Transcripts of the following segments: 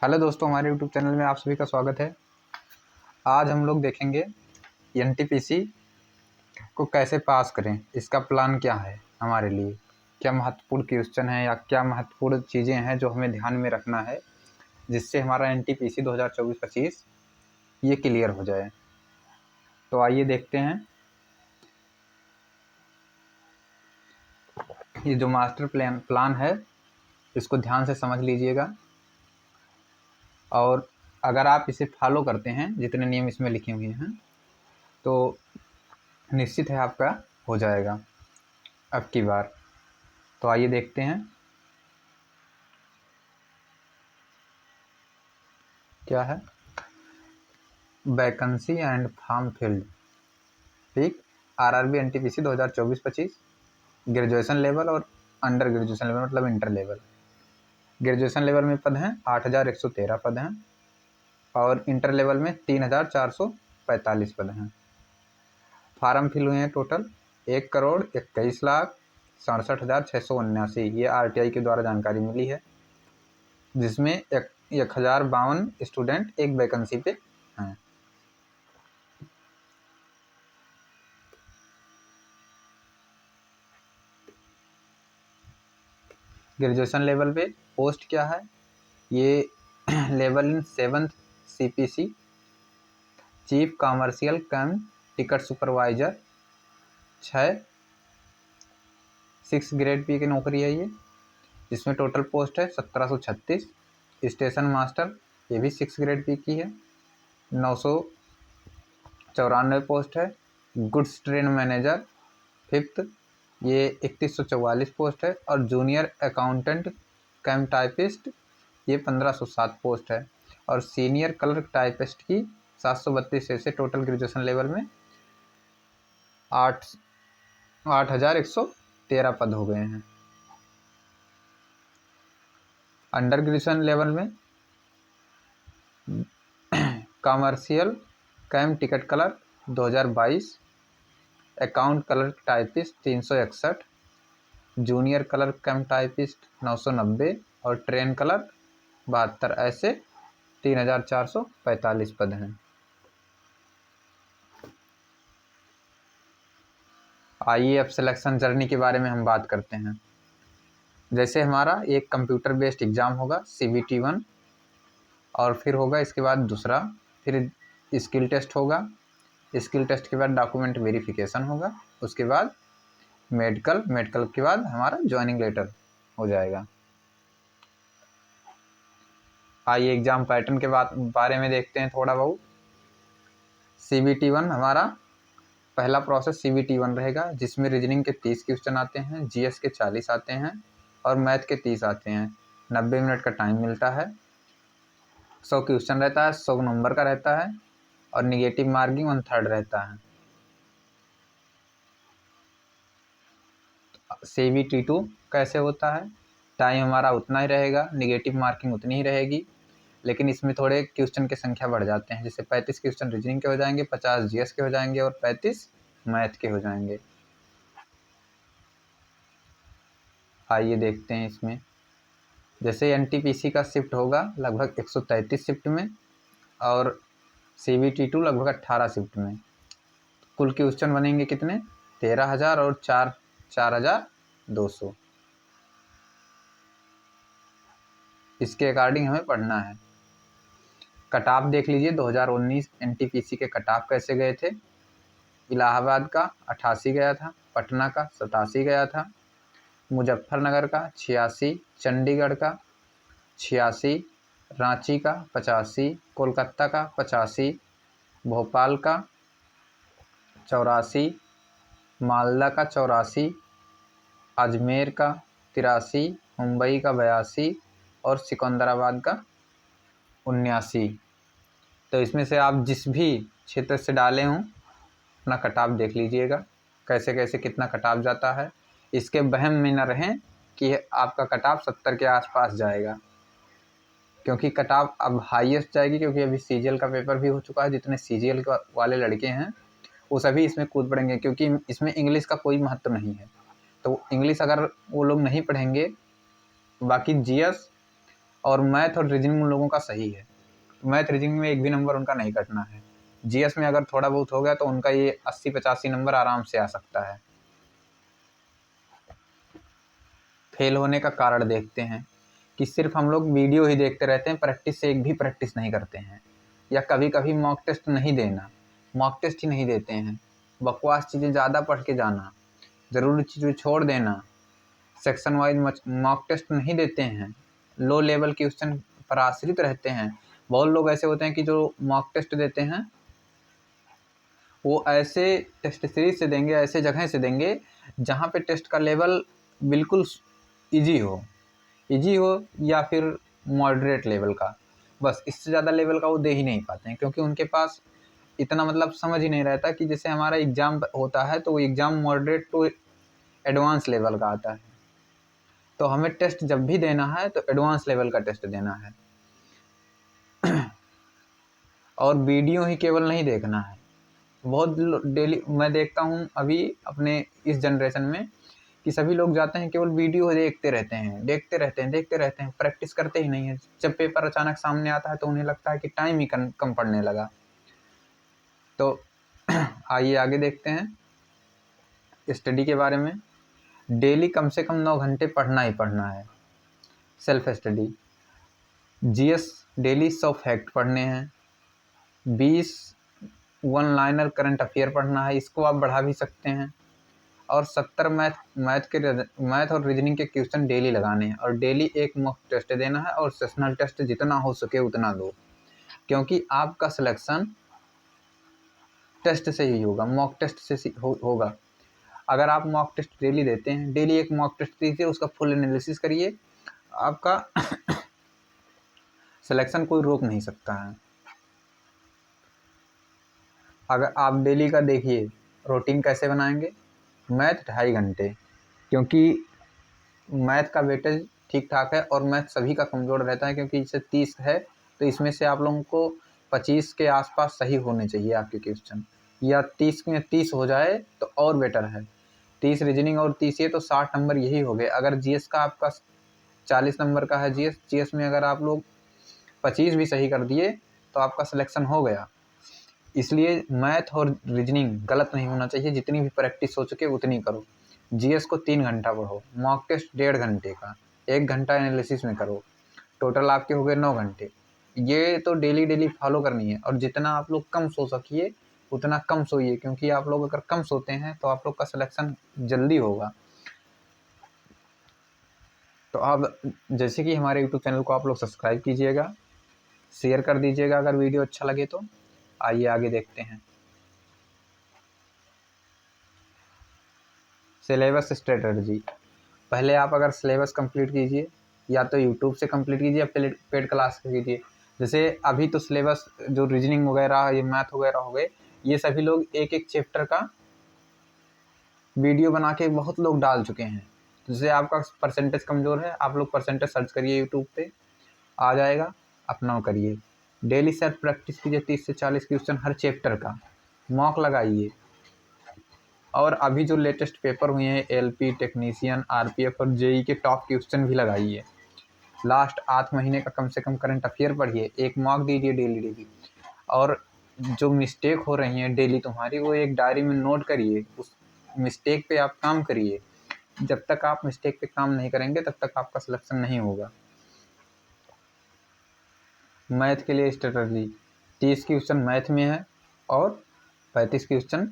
Hello दोस्तों, हमारे YouTube channel में आप सभी का स्वागत है। आज हम लोग देखेंगे एनटीपीसी को कैसे पास करें, इसका प्लान क्या है हमारे लिए, क्या महत्वपूर्ण क्वेश्चन है या क्या महत्वपूर्ण चीज़ें हैं जो हमें ध्यान में रखना है जिससे हमारा एनटीपीसी 2024-25 ये क्लियर हो जाए। तो आइए देखते हैं। ये जो मास्टर प्लान है इसको ध्यान से समझ लीजिएगा, और अगर आप इसे फॉलो करते हैं, जितने नियम इसमें लिखे हुए हैं, तो निश्चित है आपका हो जाएगा अब की बार। तो आइए देखते हैं क्या है। वैकेंसी एंड फॉर्म फिल्ड, ठीक। आरआरबी एनटीपीसी 2024-25 ग्रेजुएशन लेवल और अंडर ग्रेजुएशन लेवल मतलब इंटर लेवल। ग्रेजुएशन लेवल में पद हैं 8113 पद हैं और इंटर लेवल में 3445 पद हैं। फार्म फिल हुए हैं टोटल 1,21,67,679। ये आरटीआई के द्वारा जानकारी मिली है, जिसमें 1052 स्टूडेंट एक वैकेंसी पे हैं। ग्रेजुएशन लेवल पे पोस्ट क्या है, ये level in 7th CPC chief commercial come ticket supervisor 6 grade P की नौकरी है ये। इसमें टोटल पोस्ट है 1736। स्टेशन मास्टर ये भी 6 ग्रेड पी की है, 994 पोस्ट है। गुड्स ट्रेन मैनेजर 5th ये 3144 पोस्ट है और जूनियर अकाउंटेंट कम टाइपिस्ट ये 1507 पोस्ट है और सीनियर क्लर्क टाइपिस्ट की 732 से टोटल ग्रेजुएशन लेवल में 8113 पद हो गए हैं। अंडर ग्रेजुएशन लेवल में commercial cum ticket clerk 2022, account clerk typist 361, junior clerk cum typist 990 और ट्रेन क्लर्क 72, ऐसे 3445 पद हैं। आइए अब सिलेक्शन जर्नी के बारे में हम बात करते हैं। जैसे हमारा एक कंप्यूटर बेस्ड एग्ज़ाम होगा CBT 1, और फिर होगा इसके बाद दूसरा, फिर स्किल टेस्ट होगा। स्किल टेस्ट के बाद डॉक्यूमेंट वेरिफिकेशन होगा, उसके बाद मेडिकल के बाद हमारा ज्वाइनिंग लेटर हो जाएगा। आइए एग्ज़ाम पैटर्न के बारे में देखते हैं थोड़ा बहुत। CBT 1 हमारा पहला प्रोसेस CBT 1 रहेगा, जिसमें रीजनिंग के 30 क्वेश्चन आते हैं, GS के 40 आते हैं और मैथ के 30 आते हैं। 90 मिनट का टाइम मिलता है। 100 क्वेश्चन रहता है, 100 नंबर का रहता है और निगेटिव मार्किंग 1/3 रहता है। CBT 2 कैसे होता है, टाइम हमारा उतना ही रहेगा, निगेटिव मार्किंग उतनी ही रहेगी, लेकिन इसमें थोड़े क्वेश्चन की संख्या बढ़ जाते हैं। जैसे 35 क्वेश्चन रीजनिंग के हो जाएंगे, 50 GS के हो जाएंगे और 35 मैथ के हो जाएंगे। आइए देखते हैं इसमें। जैसे एनटीपीसी का शिफ्ट होगा लगभग 133 शिफ्ट में और CBT 2 लगभग 18 शिफ्ट में। कुल क्वेश्चन बनेंगे कितने, 13,000 और 4,200। इसके अकॉर्डिंग हमें पढ़ना है। कट ऑफ देख लीजिए, 2019 एनटीपीसी के कट ऑफ कैसे गए थे। इलाहाबाद का 88 गया था, पटना का 87 गया था, मुजफ्फरनगर का 86, चंडीगढ़ का 86, रांची का 85, कोलकाता का 85, भोपाल का 84, मालदा का 84, अजमेर का 83, मुंबई का 82 और सिकंदराबाद का 79। तो इसमें से आप जिस भी क्षेत्र से डाले हों अपना कट ऑफ देख लीजिएगा, कैसे कैसे कितना कट ऑफ जाता है। इसके वहम में न रहें कि आपका कट ऑफ 70 के आसपास जाएगा, क्योंकि कट ऑफ अब हाईएस्ट जाएगी, क्योंकि अभी CGL का पेपर भी हो चुका है। जितने CGL वाले लड़के हैं वो सभी इसमें कूद पड़ेंगे, क्योंकि इसमें इंग्लिश का कोई महत्व नहीं है। तो इंग्लिश अगर वो लोग नहीं पढ़ेंगे, बाकी GS और मैथ और रीजनिंग उन लोगों का सही है। मैथ रीजनिंग में एक भी नंबर उनका नहीं कटना है। जीएस में अगर थोड़ा बहुत हो गया तो उनका ये 80-85 नंबर आराम से आ सकता है। फेल होने का कारण देखते हैं कि सिर्फ हम लोग वीडियो ही देखते रहते हैं, प्रैक्टिस से एक भी प्रैक्टिस नहीं करते हैं, या कभी कभी मॉक टेस्ट नहीं देना, मॉक टेस्ट ही नहीं देते हैं, बकवास चीज़ें ज़्यादा पढ़ के जाना, ज़रूरी चीज़ें छोड़ देना, सेक्शन वाइज मॉक टेस्ट नहीं देते हैं, लो लेवल क्वेश्चन पर आश्रित रहते हैं। बहुत लोग ऐसे होते हैं कि जो मॉक टेस्ट देते हैं वो ऐसे टेस्ट सीरीज से देंगे, ऐसे जगह से देंगे जहाँ पे टेस्ट का लेवल बिल्कुल इजी हो या फिर मॉडरेट लेवल का, बस इससे ज़्यादा लेवल का वो दे ही नहीं पाते हैं, क्योंकि उनके पास इतना मतलब समझ ही नहीं रहता कि जैसे हमारा एग्ज़ाम होता है तो वो exam moderate to advance level का आता है, तो हमें टेस्ट जब भी देना है तो एडवांस लेवल का टेस्ट देना है। और वीडियो ही केवल नहीं देखना है। बहुत डेली मैं देखता हूँ अभी अपने इस जनरेशन में कि सभी लोग जाते हैं केवल वीडियो देखते रहते हैं, प्रैक्टिस करते ही नहीं है। जब पेपर अचानक सामने आता है तो उन्हें लगता है कि टाइम ही कम पड़ने लगा। तो आइए आगे देखते हैं स्टडी के बारे में। डेली कम से कम 9 घंटे पढ़ना ही पढ़ना है। Self study, GS daily 100 fact पढ़ने हैं, 20 वन लाइनर करंट अफेयर पढ़ना है, इसको आप बढ़ा भी सकते हैं, और 70 मैथ और रीजनिंग के क्वेश्चन डेली लगाने हैं, और डेली एक मॉक टेस्ट देना है, और सेशनल टेस्ट जितना हो सके उतना दो, क्योंकि आपका सिलेक्शन टेस्ट से ही होगा, मॉक टेस्ट से होगा। अगर आप मॉक टेस्ट डेली देते हैं, डेली एक मॉक टेस्ट दीजिए, उसका फुल एनालिसिस करिए, आपका सिलेक्शन कोई रोक नहीं सकता है। अगर आप डेली का देखिए रूटीन कैसे बनाएंगे। मैथ 2.5 घंटे, क्योंकि मैथ का वेटेज ठीक ठाक है और मैथ सभी का कमज़ोर रहता है, क्योंकि इसे 30 है तो इसमें से आप लोगों को 25 के आसपास सही होने चाहिए आपके क्वेश्चन, या 30 में 30 हो जाए तो और बेटर है। 30 रीजनिंग और 30 ये तो 60 नंबर यही हो गए। अगर जीएस का आपका 40 नंबर का है, जीएस में अगर आप लोग 25 भी सही कर दिए तो आपका सिलेक्शन हो गया। इसलिए मैथ और रीजनिंग गलत नहीं होना चाहिए, जितनी भी प्रैक्टिस हो सके उतनी करो। जीएस को 3 घंटा पढ़ो, मॉक टेस्ट 1.5 घंटे का, 1 घंटा एनालिसिस में करो, टोटल आपके हो गए 9 घंटे। ये तो डेली फॉलो करनी है, और जितना आप लोग कम सो सकिए उतना कम सोइए, क्योंकि आप लोग अगर कम सोते हैं तो आप लोग का सिलेक्शन जल्दी होगा। तो आप जैसे कि हमारे यूट्यूब चैनल को आप लोग सब्सक्राइब कीजिएगा, शेयर कर दीजिएगा अगर वीडियो अच्छा लगे तो। आइए आगे देखते हैं। सिलेबस स्ट्रेटजी, पहले आप अगर सिलेबस कंप्लीट कीजिए, या तो यूट्यूब से कंप्लीट कीजिए या पेड क्लास से कीजिए। जैसे अभी तो सिलेबस जो रीजनिंग वगैरह, ये मैथ वगैरह हो गए, ये सभी लोग एक एक चैप्टर का वीडियो बना के बहुत लोग डाल चुके हैं। जैसे आपका परसेंटेज कमज़ोर है, आप लोग परसेंटेज सर्च करिए यूट्यूब पे, आ जाएगा, अपना करिए। डेली सेल्फ प्रैक्टिस कीजिए, 30 से 40 क्वेश्चन हर चैप्टर का, मॉक लगाइए। और अभी जो लेटेस्ट पेपर हुए हैं एलपी, टेक्नीशियन, आरपीएफ और जेई के टॉप क्वेश्चन भी लगाइए। लास्ट 8 महीने का कम से कम करंट अफेयर पढ़िए, एक मॉक दीजिए डेली। और जो मिस्टेक हो रही हैं डेली तुम्हारी, वो एक डायरी में नोट करिए, उस मिस्टेक पे आप काम करिए। जब तक आप मिस्टेक पे काम नहीं करेंगे तब तक आपका सिलेक्शन नहीं होगा। मैथ के लिए स्ट्रेटजी, 30 क्वेश्चन मैथ में है और 35 क्वेश्चन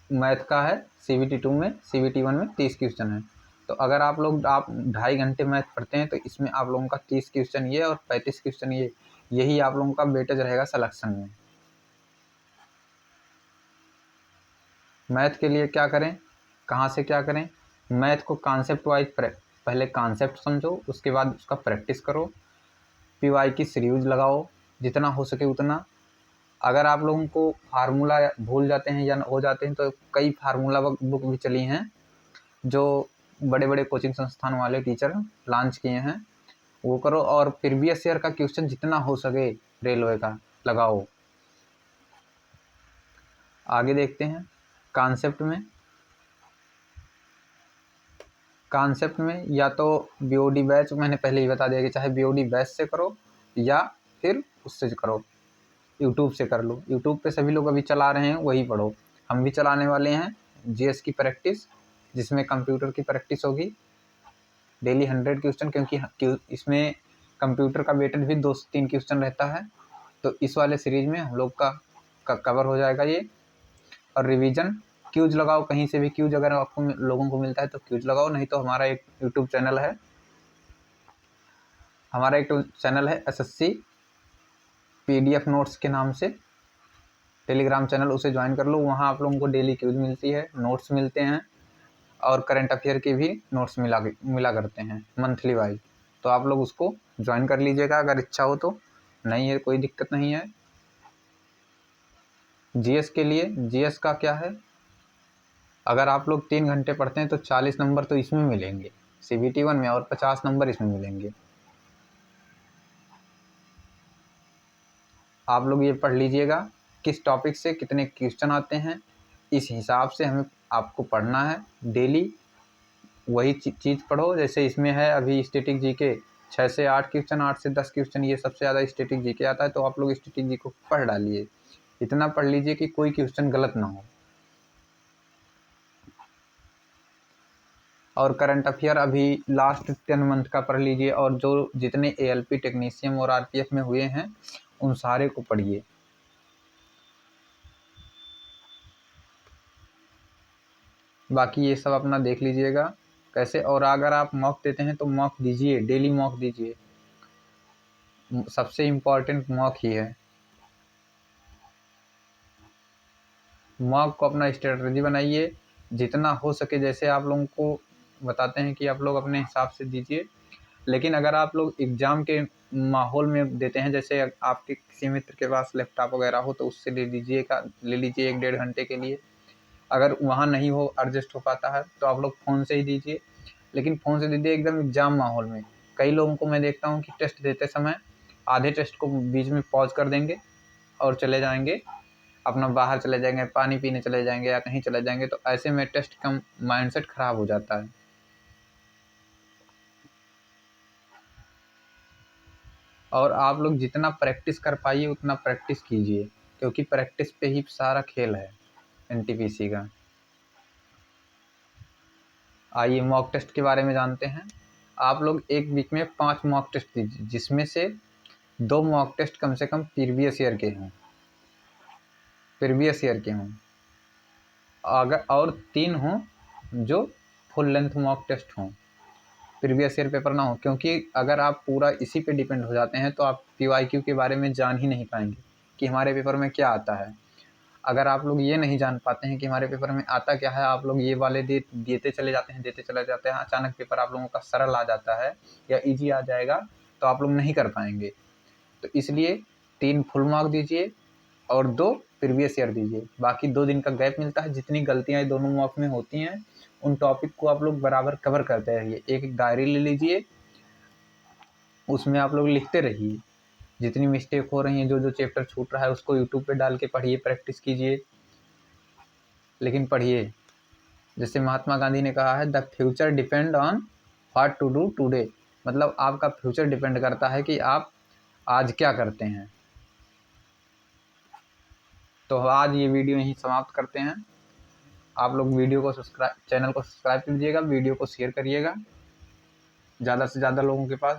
मैथ का है CBT 2 में, CBT 1 में 30 क्वेश्चन है। तो अगर आप 2.5 घंटे मैथ पढ़ते हैं तो इसमें आप लोगों का 30 क्वेश्चन ये और 35 क्वेश्चन ये, यही आप लोगों का वेटेज रहेगा सिलेक्शन में। मैथ के लिए क्या करें, कहाँ से क्या करें। मैथ को कॉन्सेप्ट वाइज पहले कॉन्सेप्ट समझो, उसके बाद उसका प्रैक्टिस करो, PY की सीरीज लगाओ जितना हो सके उतना। अगर आप लोगों को फार्मूला भूल जाते हैं या हो जाते हैं तो कई फार्मूला बुक भी चली हैं जो बड़े बड़े कोचिंग संस्थान वाले टीचर लॉन्च किए हैं, वो करो। और प्रीवियस ईयर का क्वेश्चन जितना हो सके रेलवे का लगाओ। आगे देखते हैं कॉन्सेप्ट में। कॉन्सेप्ट में या तो बीओडी बैच, मैंने पहले ही बता दिया कि चाहे बीओडी बैच से करो या फिर उससे करो, यूट्यूब से कर लो। यूट्यूब पे सभी लोग अभी चला रहे हैं, वही पढ़ो। हम भी चलाने वाले हैं जीएस की प्रैक्टिस, जिसमें कंप्यूटर की प्रैक्टिस होगी डेली 100 क्वेश्चन, क्योंकि इसमें कंप्यूटर का वेटेज भी 2 से 3 क्वेश्चन रहता है। तो इस वाले सीरीज में हम लोग का कवर हो जाएगा ये। और रिवीजन क्यूज लगाओ, कहीं से भी क्यूज अगर आपको लोगों को मिलता है तो क्यूज लगाओ, नहीं तो हमारा एक यूट्यूब चैनल है, एसएससी पीडीएफ नोट्स के नाम से टेलीग्राम चैनल, उसे ज्वाइन कर लो। वहाँ आप लोगों को डेली क्यूज मिलती है, नोट्स मिलते हैं और करंट अफेयर के भी नोट्स मिला करते हैं मंथली वाइज। तो आप लोग उसको ज्वाइन कर लीजिएगा अगर इच्छा हो तो, नहीं है कोई दिक्कत नहीं है। जीएस के लिए, जीएस का क्या है, अगर आप लोग 3 घंटे पढ़ते हैं तो 40 नंबर तो इसमें मिलेंगे CBT 1 में, और 50 नंबर इसमें मिलेंगे। आप लोग ये पढ़ लीजिएगा किस टॉपिक से कितने क्वेश्चन आते हैं, इस हिसाब से हमें आपको पढ़ना है डेली। वही चीज़ पढ़ो, जैसे इसमें है अभी स्टैटिक जीके 6 से 8 क्वेश्चन, 8 से 10 क्वेश्चन, ये सबसे ज़्यादा स्टैटिक जीके आता है। तो आप लोग स्टैटिक जीके को पढ़ डालिए, इतना पढ़ लीजिए कि कोई क्वेश्चन गलत ना हो। और करंट अफेयर अभी लास्ट 10 मंथ का पढ़ लीजिए, और जो जितने ALP टेक्नीशियन और RPF में हुए हैं उन सारे को पढ़िए। बाकी ये सब अपना देख लीजिएगा कैसे। और अगर आप मॉक देते हैं तो मॉक दीजिए, डेली मॉक दीजिए, सबसे इम्पॉर्टेंट मॉक ही है। मॉक को अपना स्ट्रेटजी बनाइए, जितना हो सके, जैसे आप लोगों को बताते हैं कि आप लोग अपने हिसाब से दीजिए। लेकिन अगर आप लोग एग्ज़ाम के माहौल में देते हैं, जैसे आपके किसी मित्र के पास लैपटॉप वगैरह हो तो उससे ले लीजिए 1-1.5 घंटे के लिए। अगर वहाँ नहीं हो, एडजस्ट हो पाता है तो आप लोग फ़ोन से ही दीजिए, लेकिन फ़ोन से दीजिए एकदम एग्ज़ाम माहौल में। कई लोगों को मैं देखता हूँ कि टेस्ट देते समय आधे टेस्ट को बीच में पॉज कर देंगे और चले जाएंगे, अपना बाहर चले जाएंगे, पानी पीने चले जाएंगे या कहीं चले जाएंगे। तो ऐसे में टेस्ट का माइंडसेट ख़राब हो जाता है। और आप लोग जितना प्रैक्टिस कर पाइए उतना प्रैक्टिस कीजिए, क्योंकि प्रैक्टिस पे ही सारा खेल है NTPC का। आइए मॉक टेस्ट के बारे में जानते हैं। आप लोग एक वीक में 5 मॉक टेस्ट दीजिए, जिसमें से 2 मॉक टेस्ट कम से कम प्रीवियस ईयर के हों, अगर और 3 हों जो फुल लेंथ मॉक टेस्ट हों, प्रीवियस ईयर पेपर ना हो। क्योंकि अगर आप पूरा इसी पे डिपेंड हो जाते हैं तो आप PYQ के बारे में जान ही नहीं पाएंगे कि हमारे पेपर में क्या आता है। अगर आप लोग ये नहीं जान पाते हैं कि हमारे पेपर में आता क्या है, आप लोग ये वाले देते चले जाते हैं, अचानक पेपर आप लोगों का सरल आ जाता है या ईजी आ जाएगा, तो आप लोग नहीं कर पाएंगे। तो इसलिए 3 फुल मार्क दीजिए और 2 प्रीवियस ईयर दीजिए। बाकी 2 दिन का गैप मिलता है। जितनी गलतियाँ दोनों मॉक में होती हैं उन टॉपिक को आप लोग बराबर कवर करते रहिए। एक डायरी ले लीजिए, उसमें आप लोग लिखते रहिए जितनी मिस्टेक हो रही हैं, जो चैप्टर छूट रहा है उसको यूट्यूब पे डाल के पढ़िए, प्रैक्टिस कीजिए। लेकिन पढ़िए, जैसे महात्मा गांधी ने कहा है, the future depend on what to do today. मतलब आपका फ्यूचर डिपेंड करता है कि आप आज क्या करते हैं। तो आज ये वीडियो यहीं समाप्त करते हैं। आप लोग चैनल को सब्सक्राइब कीजिएगा, वीडियो को शेयर करिएगा ज़्यादा से ज़्यादा लोगों के पास।